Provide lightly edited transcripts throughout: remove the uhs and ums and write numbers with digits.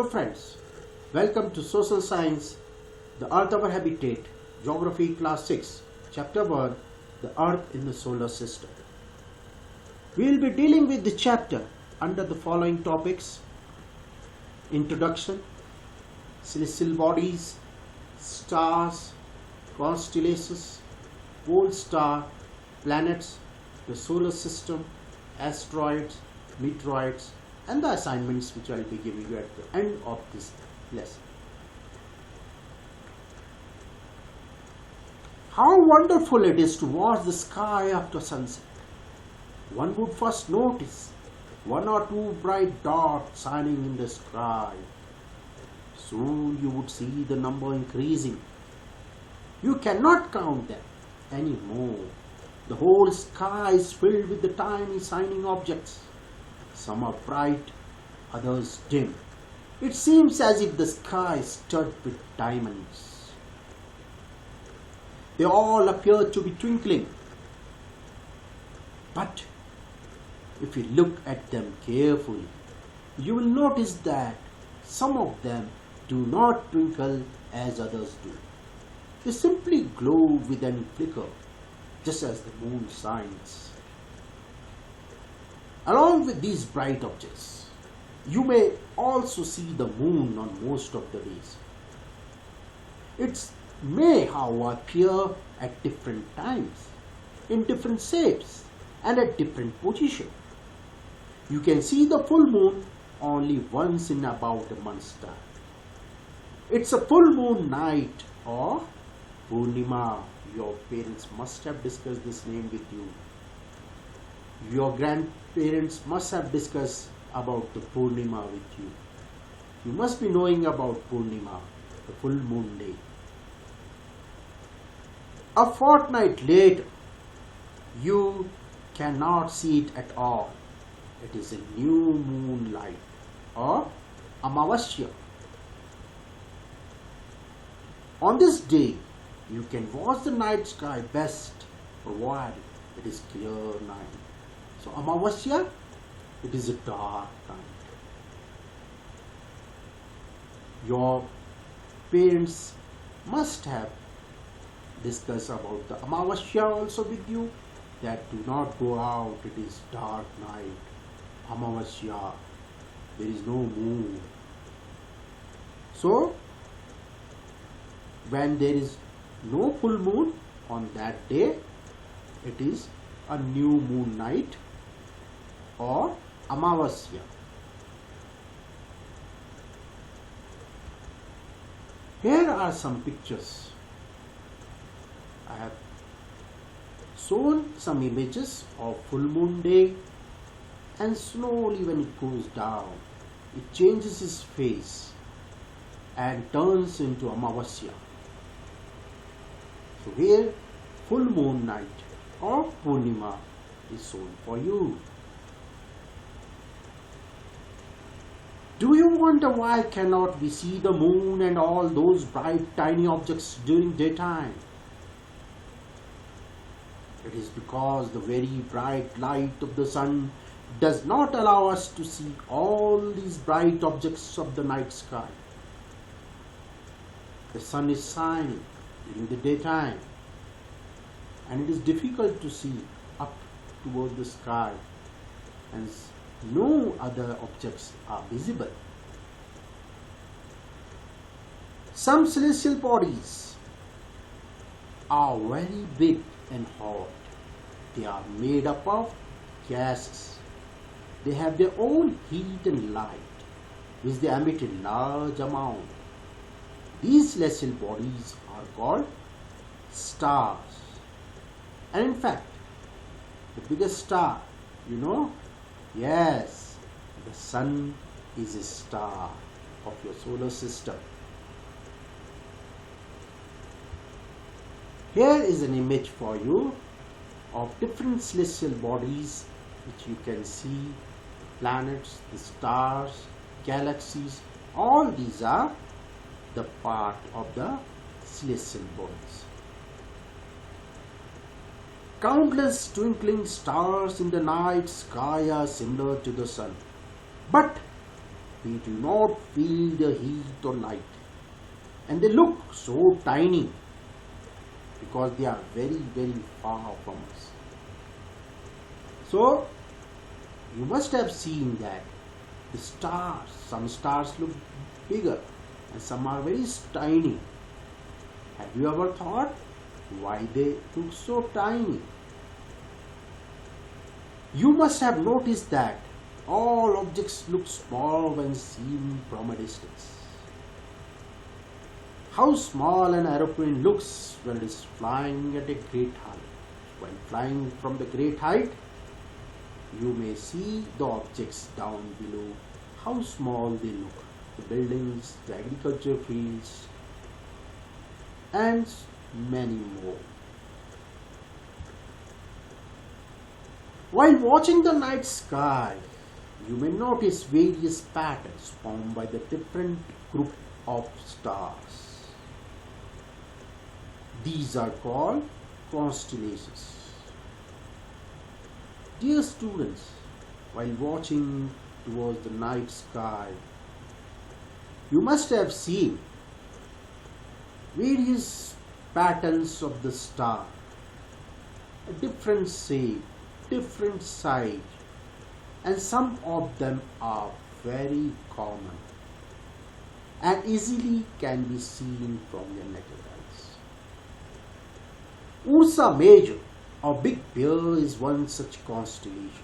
friends, welcome to Social Science, the Earth our Habitat, Geography Class 6, Chapter 1, the Earth in the Solar System. We will be dealing with the chapter under the following topics: Introduction, Celestial Bodies, Stars, Constellations, Pole Star, Planets, the Solar System, Asteroids, Meteorids, and the assignments which I will be giving you at the end of this lesson. How wonderful it is to watch the sky after sunset. One would first notice one or two bright dots shining in the sky. Soon you would see the number increasing. You cannot count them anymore. The whole sky is filled with the tiny shining objects. Some are bright, others dim. It seems as if the sky is studded with diamonds. They all appear to be twinkling. But if you look at them carefully, you will notice that some of them do not twinkle as others do. They simply glow with a flicker, just as the moon shines. Along with these bright objects, you may also see the moon on most of the days. It may, however, appear at different times, in different shapes, and at different positions. You can see the full moon only once in about a month's time. It's a full moon night or Purnima. Your parents must have discussed this name with you. Your grandparents must have discussed about the Purnima with you. You must be knowing about Purnima, the full moon day. A fortnight later, you cannot see it at all. It is a new moonlight or Amavasya. On this day, you can watch the night sky best provided it is clear night. So Amavasya, it is a dark night. Your parents must have discussed about the Amavasya also with you, that do not go out, it is dark night. Amavasya, there is no moon. So, when there is no full moon on that day, it is a new moon night or Amavasya. Here are some pictures. I have shown some images of full moon day, and slowly when it goes down, it changes its face and turns into Amavasya. So here full moon night or Purnima is shown for you. Do you wonder why cannot we see the moon and all those bright tiny objects during daytime? It is because the very bright light of the sun does not allow us to see all these bright objects of the night sky. The sun is shining during the daytime, and it is difficult to see up toward the sky, and no other objects are visible. Some celestial bodies are very big and hot. They are made up of gases. They have their own heat and light, which they emit in large amount. These celestial bodies are called stars. And in fact, the biggest star, you know, yes, the sun is a star of your solar system. Here is an image for you of different celestial bodies which you can see: planets, the stars, galaxies. All these are the part of the celestial bodies. Countless twinkling stars in the night sky are similar to the sun. But They do not feel the heat or light. And they look so tiny because they are very, very far from us. So, you must have seen that the stars, some stars look bigger and some are very tiny. Have you ever thought why they look so tiny? You must have noticed that all objects look small when seen from a distance. How small an aeroplane looks when it is flying at a great height. When flying from the great height, you may see the objects down below, how small they look. The buildings, the agriculture fields, and many more. While watching the night sky, you may notice various patterns formed by the different group of stars. These are called constellations. Dear students, while watching towards the night sky, you must have seen various patterns of the star, a different shape, different size, and some of them are very common and easily can be seen from your naked eyes. Ursa Major or Big Bear is one such constellation.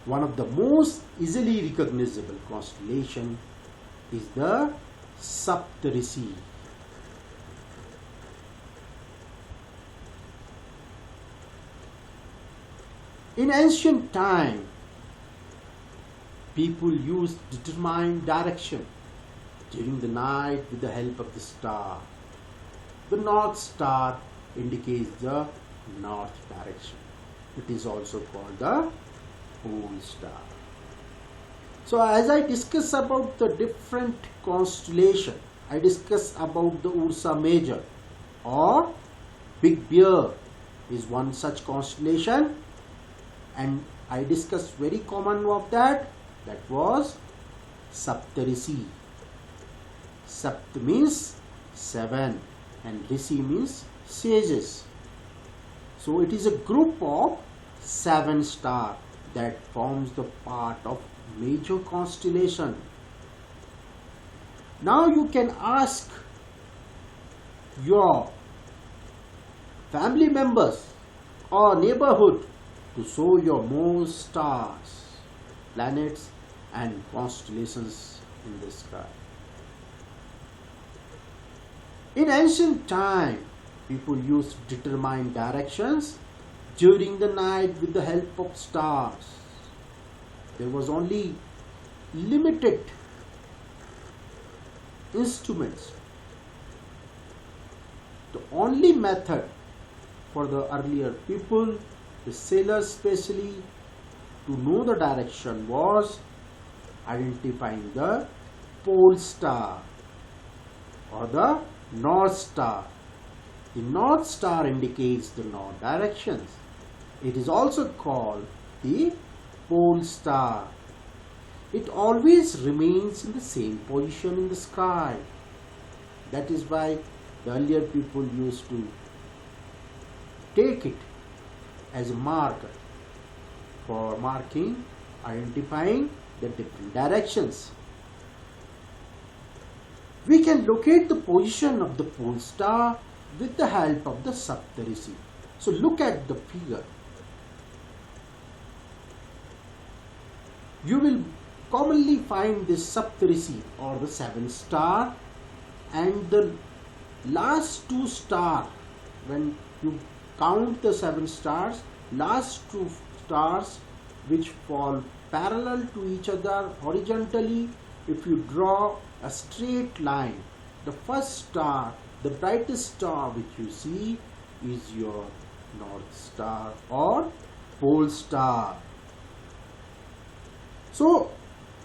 One of the most easily recognizable constellation is the Saptarishi. In ancient time, people used determined direction during the night with the help of the star. The North Star indicates the north direction. It is also called the pole star. So as I discuss about the different constellation, I discuss about the Ursa Major or Big Bear is one such constellation, and I discussed very common of that was Saptarishi. Sapt means 7 and Rishi means sages. So it is a group of 7 stars that forms the part of major constellation. Now you can ask your family members or neighborhood to show your more stars, planets and constellations in the sky. In ancient time, people used determined directions during the night with the help of stars. There was only limited instruments. The only method for the earlier people, the sailors especially, to know the direction was identifying the pole star or the North Star. The North Star indicates the north directions. It is also called the pole star. It always remains in the same position in the sky. That is why the earlier people used to take it as a marker for marking, identifying the different directions. We can locate the position of the pole star with the help of the Saptarishi. So look at the figure. You will commonly find this Saptarishi or the 7 star, and the last 2 stars, when you count the 7 stars, last 2 stars which fall parallel to each other horizontally, if you draw a straight line, the first star, the brightest star which you see is your North Star or pole star. So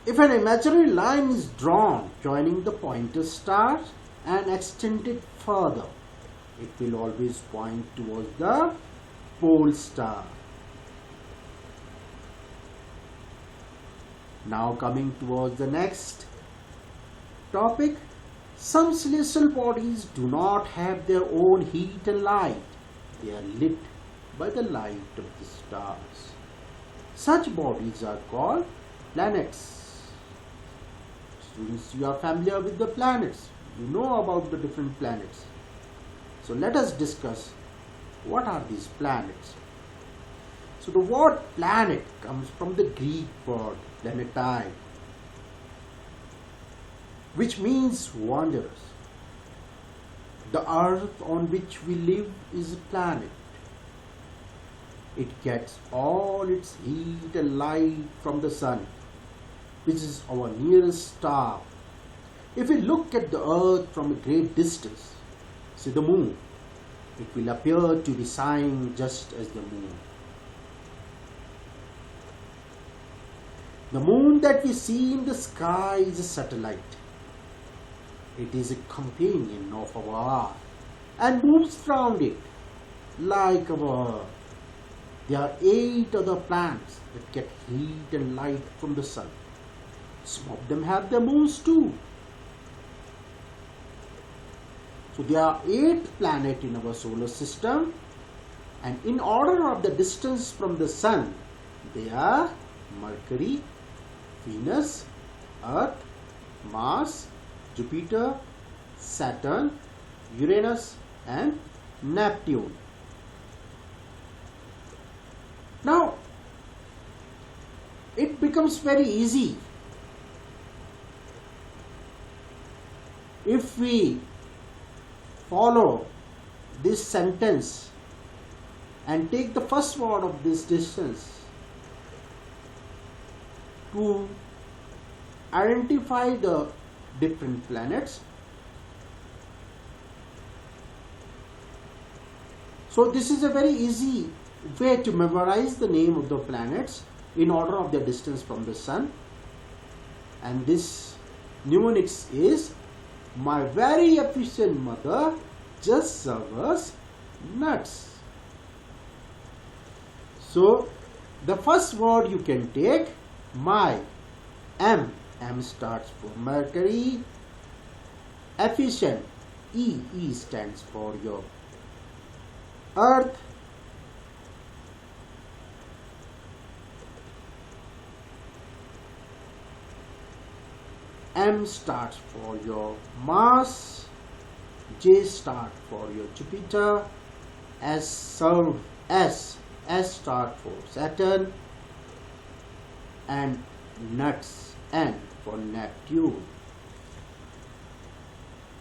if an imaginary line is drawn joining the pointer stars and extended further, it will always point towards the pole star. Now coming towards the next topic, some celestial bodies do not have their own heat and light. They are lit by the light of the stars. Such bodies are called planets. Students, you are familiar with the planets. You know about the different planets. So let us discuss what are these planets. So the word planet comes from the Greek word planetai, which means wanderers. The earth on which we live is a planet. It gets all its heat and light from the sun, which is our nearest star. If we look at the earth from a great distance, say the moon, it will appear to be shining just as the moon. The moon that we see in the sky is a satellite. It is a companion of our earth and moves around it like our earth. There are 8 other planets that get heat and light from the sun. Some of them have their moons too. So there are 8 planets in our solar system, and in order of the distance from the sun, they are Mercury, Venus, Earth, Mars, Jupiter, Saturn, Uranus and Neptune. Now, it becomes very easy if we follow this sentence and take the first word of this distance to identify the different planets. So this is a very easy way to memorize the name of the planets in order of their distance from the sun. And this mnemonics is, my very efficient mother just serves us nuts. So the first word you can take, my, M. M starts for Mercury. Efficient, E. E stands for your Earth. M starts for your Mars. J starts for your Jupiter. S starts for Saturn. And nuts, N for Neptune.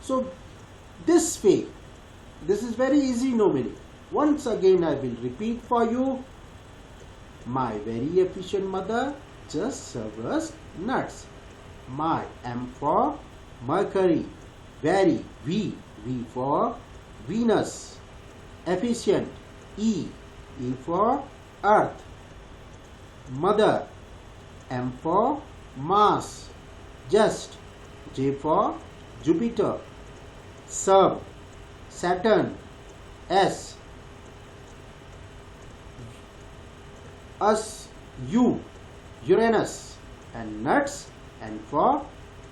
So this way, this is very easy mnemonic. Once again I will repeat for you. My very efficient mother just serves us nuts. My, M for Mercury. Very, V for Venus. Efficient, E for Earth. Mother, M for Mars. Just, J for Jupiter. Sub, Saturn. S, U, Uranus. And nuts, N for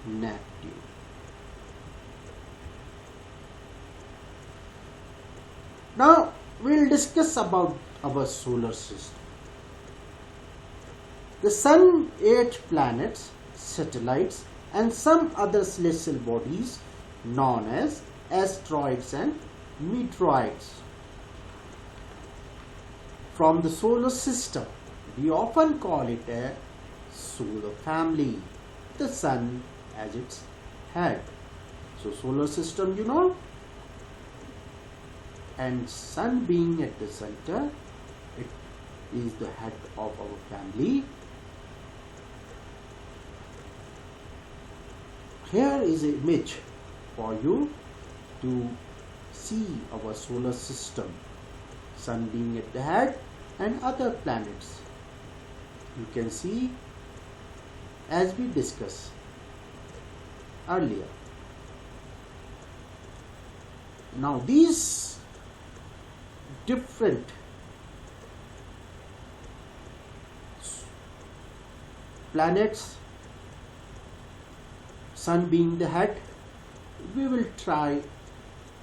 Neptune. Now we will discuss about our solar system. The Sun, 8 planets, satellites and some other celestial bodies known as asteroids and meteorids. From the solar system, we often call it a solar family. The Sun as its head. So solar system, you know, and Sun being at the center, it is the head of our family. Here is an image for you to see our solar system. Sun being at the head and other planets. You can see as we discussed earlier. Now these different planets, Sun being the head, we will try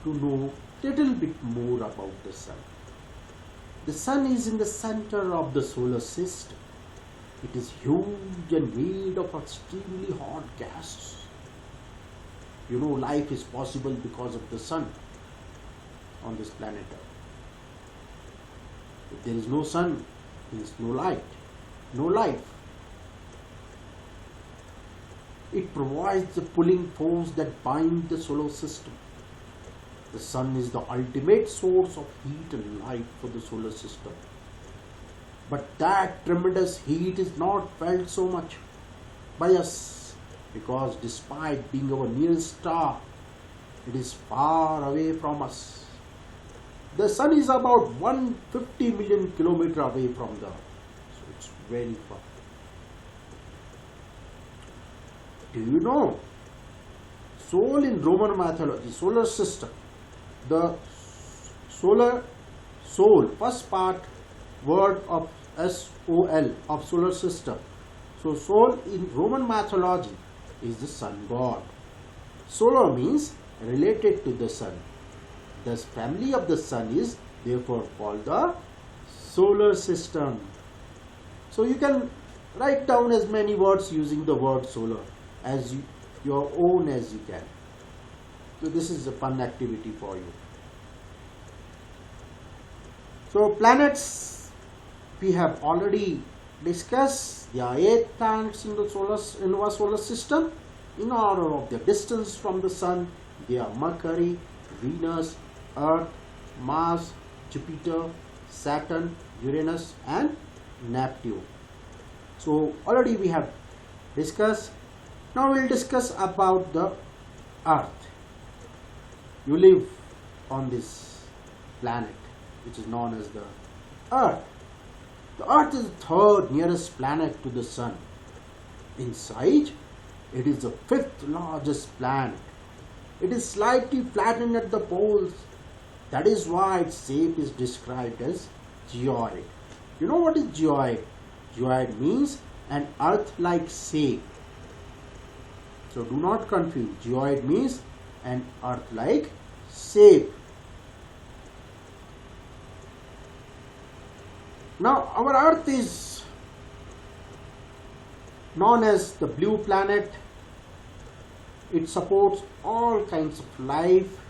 to know little bit more about the Sun. The Sun is in the center of the solar system. It is huge and made of extremely hot gases. You know, life is possible because of the Sun on this planet Earth. If there is no Sun, there is no light, no life. It provides the pulling force that binds the solar system. The Sun is the ultimate source of heat and light for the solar system. But that tremendous heat is not felt so much by us, because despite being our nearest star, it is far away from us. The Sun is about 150 million kilometers away from the Earth, so it's very far. Do you know? Soul in Roman mythology, solar system, the soul, first part word of S-O-L, of solar system. So soul in Roman mythology is the sun god. Solar means related to the sun. The family of the sun is therefore called the solar system. So you can write down as many words using the word solar as your own as you can. So this is a fun activity for you. So planets, we have already discussed. There are 8 planets in our solar system. In order of their distance from the Sun, they are Mercury, Venus, Earth, Mars, Jupiter, Saturn, Uranus and Neptune. So already we have discussed. Now we will discuss about the Earth. You live on this planet which is known as the Earth. The Earth is the 3rd nearest planet to the Sun. In size, it is the 5th largest planet. It is slightly flattened at the poles. That is why its shape is described as geoid. You know what is geoid? Geoid means an Earth-like shape. So do not confuse. Geoid means an Earth-like shape. Now our Earth is known as the blue planet. It supports all kinds of life.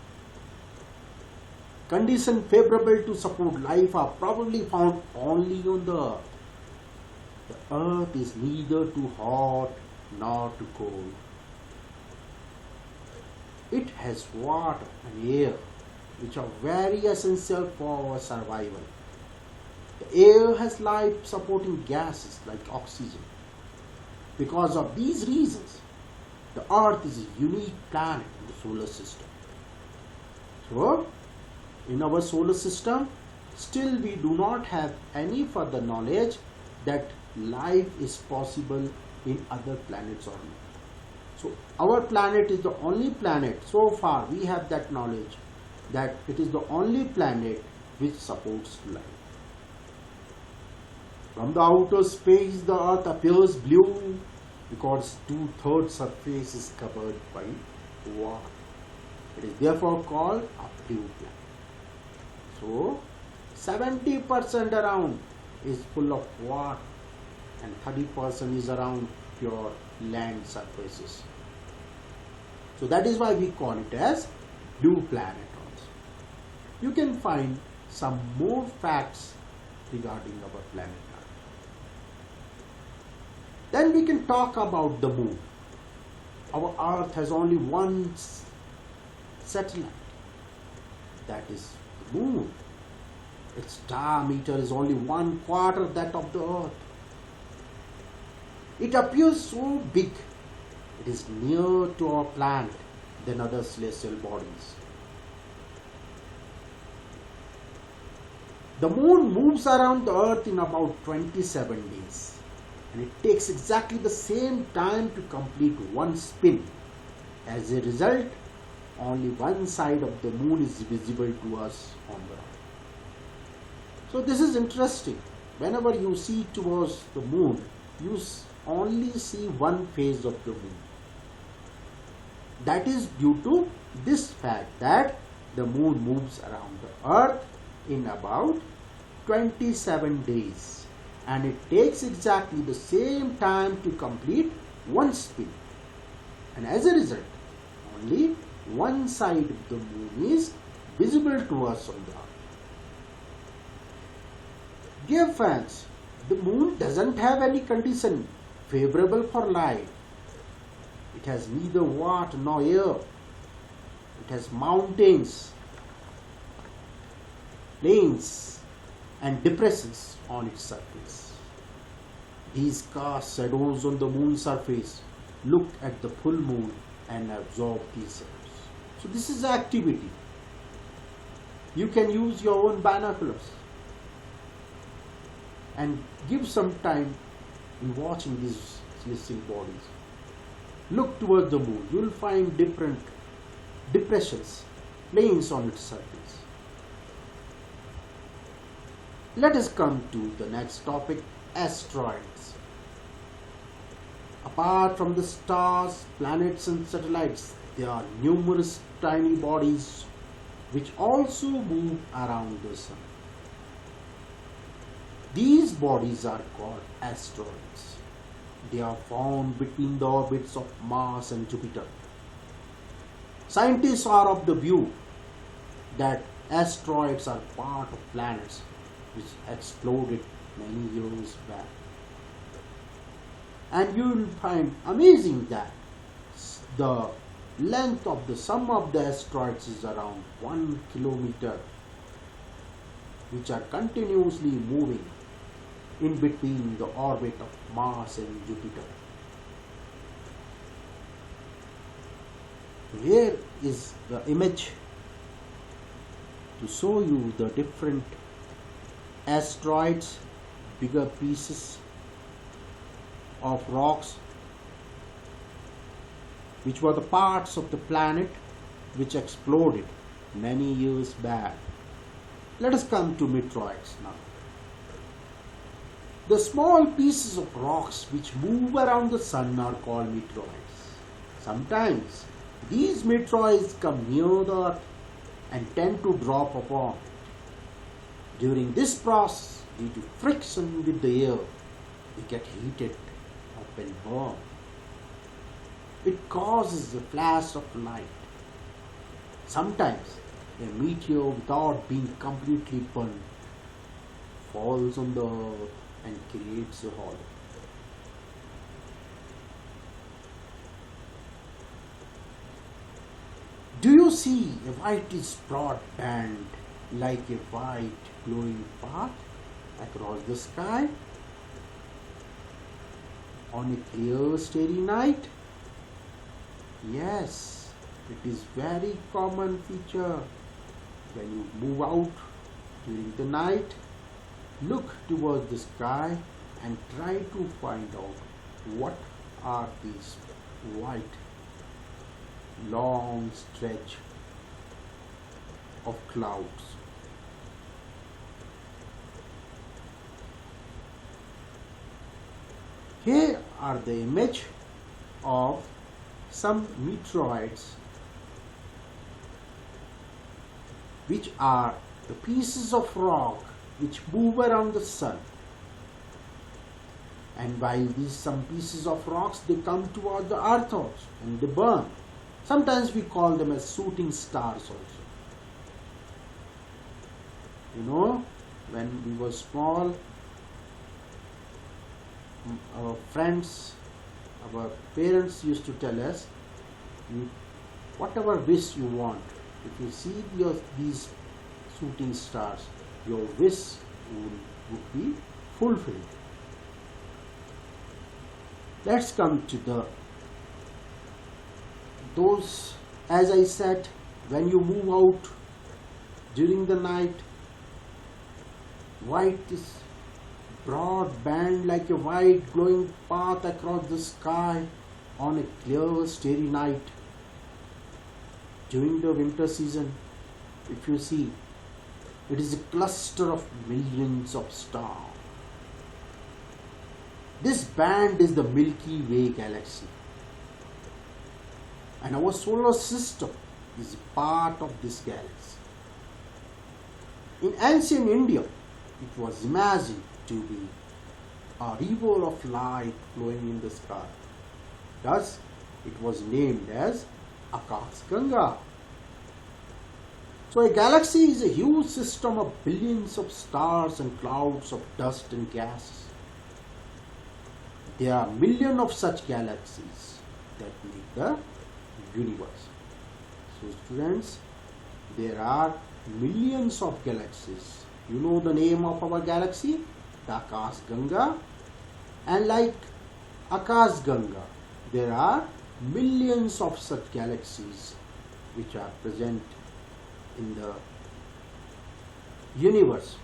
Conditions favorable to support life are probably found only on the Earth. The Earth is neither too hot nor too cold. It has water and air, which are very essential for our survival. The air has life-supporting gases like oxygen. Because of these reasons, the Earth is a unique planet in the solar system. So, in our solar system, still we do not have any further knowledge that life is possible in other planets or not. So our planet is the only planet, so far we have that knowledge, that it is the only planet which supports life. From the outer space, the Earth appears blue because 2/3 surface is covered by water. It is therefore called a blue planet. So 70% around is full of water and 30% is around pure land surfaces. So that is why we call it as blue planet also. You can find some more facts regarding our planet Earth. Then we can talk about the moon. Our Earth has only one satellite, that is the moon. Its diameter is only 1/4 that of the Earth. It appears so big. It is nearer to our planet than other celestial bodies. The moon moves around the Earth in about 27 days, and it takes exactly the same time to complete one spin. As a result, only one side of the moon is visible to us on the Earth. So this is interesting. Whenever you see towards the moon, you only see one phase of the moon. That is due to this fact that the moon moves around the earth in about 27 days, and it takes exactly the same time to complete one spin, and as a result only one side of the moon is visible to us on the earth. Dear fans, the moon doesn't have any condition favorable for life. It has neither water nor air. It has mountains, plains and depressions on its surface. These cast shadows on the moon's surface look at the full moon and absorb these shadows. So this is activity. You can use your own binoculars and give some time in watching these celestial bodies. Look towards the moon. You will find different depressions, plains on its surface. Let us come to the next topic, asteroids. Apart from the stars, planets and satellites, there are numerous tiny bodies which also move around the sun. These bodies are called asteroids. They are found between the orbits of Mars and Jupiter. Scientists are of the view that asteroids are part of planets which exploded many years back. And you will find amazing that the length of the sum of the asteroids is around 1 kilometer, which are continuously moving in between the orbit of Mars and Jupiter. Here is the image to show you the different asteroids, bigger pieces of rocks which were the parts of the planet which exploded many years back. Let us come to meteoroids now. The small pieces of rocks which move around the sun are called meteoroids. Sometimes these meteoroids come near the earth and tend to drop upon it. During this process, due to friction with the air, they get heated up and burn. It causes a flash of light. Sometimes a meteor, without being completely burned, falls on the earth and creates a hollow. Do you see a whitish broad band like a white glowing path across the sky on a clear starry night? Yes, it is very common feature. When you move out during the night, look towards the sky and try to find out what are these white long stretch of clouds. Here are the image of some meteoroids, which are the pieces of rock which move around the sun. And while these some pieces of rocks, they come toward the earth also and they burn. Sometimes we call them as shooting stars also. You know, when we were small, our friends, our parents used to tell us, whatever wish you want, if you see these shooting stars, your wish would be fulfilled. Let's come to those, as I said, when you move out during the night, white is broad band like a white glowing path across the sky on a clear starry night. During the winter season, if you see, it is a cluster of millions of stars. This band is the Milky Way galaxy. And our solar system is part of this galaxy. In ancient India, it was imagined to be a river of light flowing in the sky. Thus, it was named as Akash Ganga. So a galaxy is a huge system of billions of stars and clouds of dust and gases. There are millions of such galaxies that make the universe. So students, there are millions of galaxies. You know the name of our galaxy? The Akash Ganga. And like Akash Ganga, there are millions of such galaxies which are present in the universe.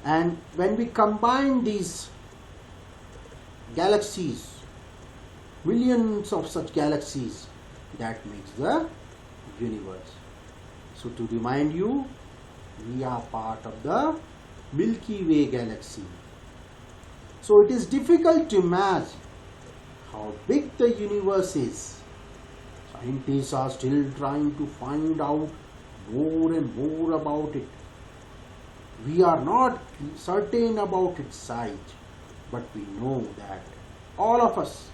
And when we combine these galaxies, millions of such galaxies, that makes the universe. So to remind you, we are part of the Milky Way galaxy. So it is difficult to imagine how big the universe is. Scientists are still trying to find out more and more about it. We are not certain about its size, but we know that all of us,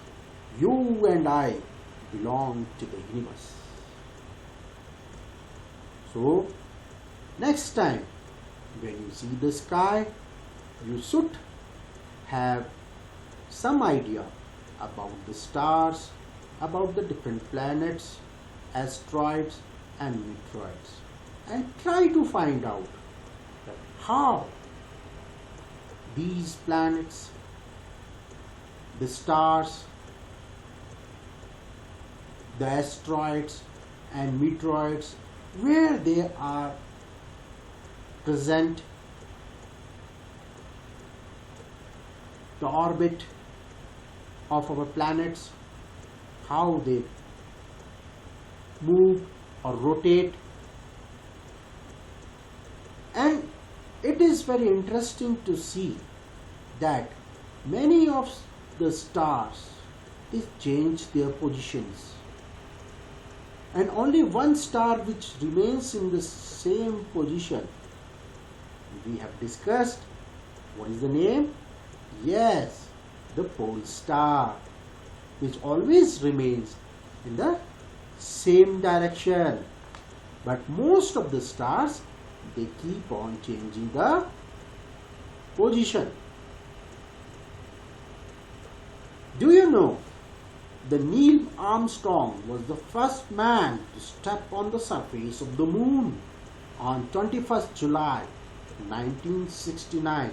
you and I, belong to the universe. So, next time when you see the sky, you should have some idea about the stars, about the different planets, asteroids and meteoroids, and try to find out that how these planets, the stars, the asteroids and meteoroids, where they are present, the orbit of our planets, how they move or rotate. And it is very interesting to see that many of the stars, they change their positions, and only one star which remains in the same position. We have discussed what is the name? Yes, the pole star, which always remains in the same direction. But most of the stars, they keep on changing the position. Do you know the Neil Armstrong was the first man to step on the surface of the moon on 21st July 1969.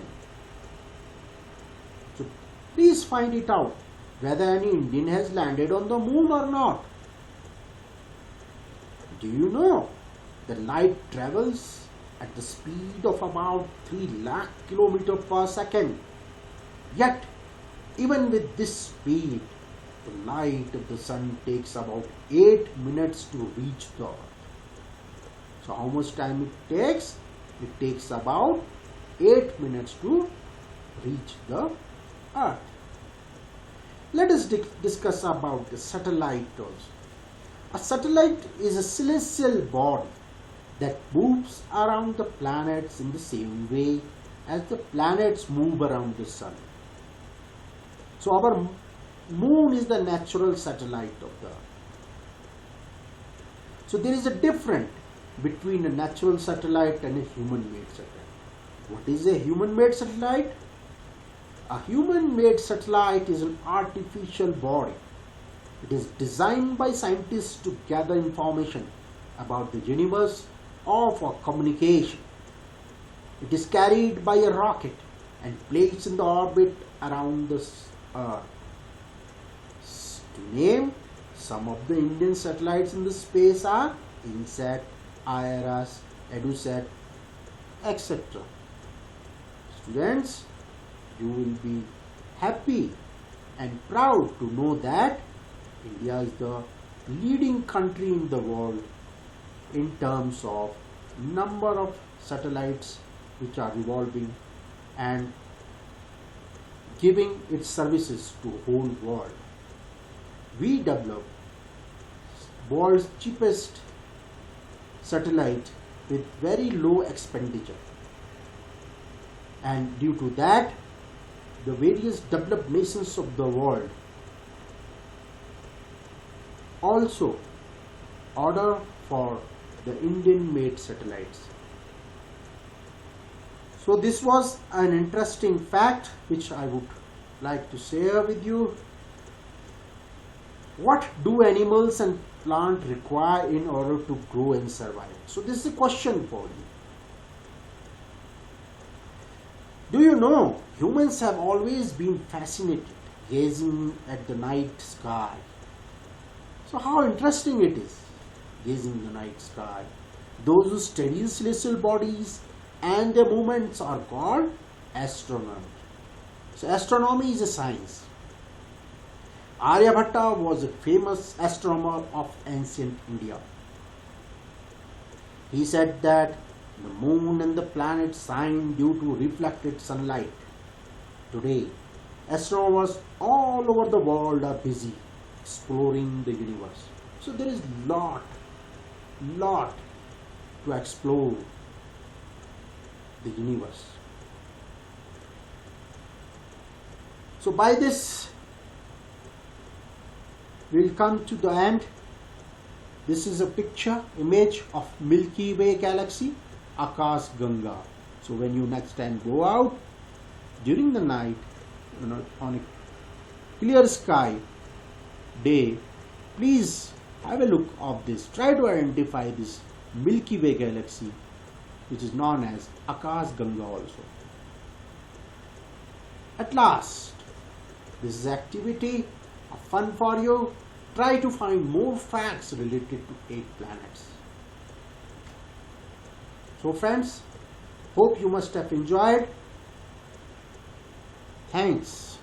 So please find it out whether any Indian has landed on the moon or not. Do you know the light travels at the speed of about 3 lakh kilometers per second? Yet, even with this speed, the light of the sun takes about 8 minutes to reach the earth. So how much time it takes? It takes about 8 minutes to reach the earth. Let us discuss about the satellite also. A satellite is a celestial body that moves around the planets in the same way as the planets move around the sun. So our moon is the natural satellite of the earth. So there is a difference between a natural satellite and a human-made satellite. What is a human-made satellite? A human-made satellite is an artificial body. It is designed by scientists to gather information about the universe or for communication. It is carried by a rocket and placed in the orbit around the Earth. To name some of the Indian satellites in the space are INSAT, IRS, EduSat, etc. Students, you will be happy and proud to know that India is the leading country in the world in terms of number of satellites which are revolving and giving its services to whole world. We developed world's cheapest satellite with very low expenditure, and due to that the various developed nations of the world also order for the Indian made satellites. So this was an interesting fact which I would like to share with you. What do animals and plants require in order to grow and survive? So this is a question for you. Do you know humans have always been fascinated gazing at the night sky? So how interesting it is gazing in the night sky. Those who study celestial bodies and their movements are called astronomy. So astronomy is a science. Aryabhatta was a famous astronomer of ancient India. He said that the moon and the planets shine due to reflected sunlight. Today, astronomers all over the world are busy exploring the universe. So there is lot to explore the universe. So by this we will come to the end. This is a image of Milky Way galaxy, Akash Ganga. So when you next time go out during the night, on a clear sky day, please have a look of this. Try to identify this Milky Way galaxy, which is known as Akash Ganga also. At last, this is activity of fun for you. Try to find more facts related to 8 planets. So friends, hope you must have enjoyed. Thanks.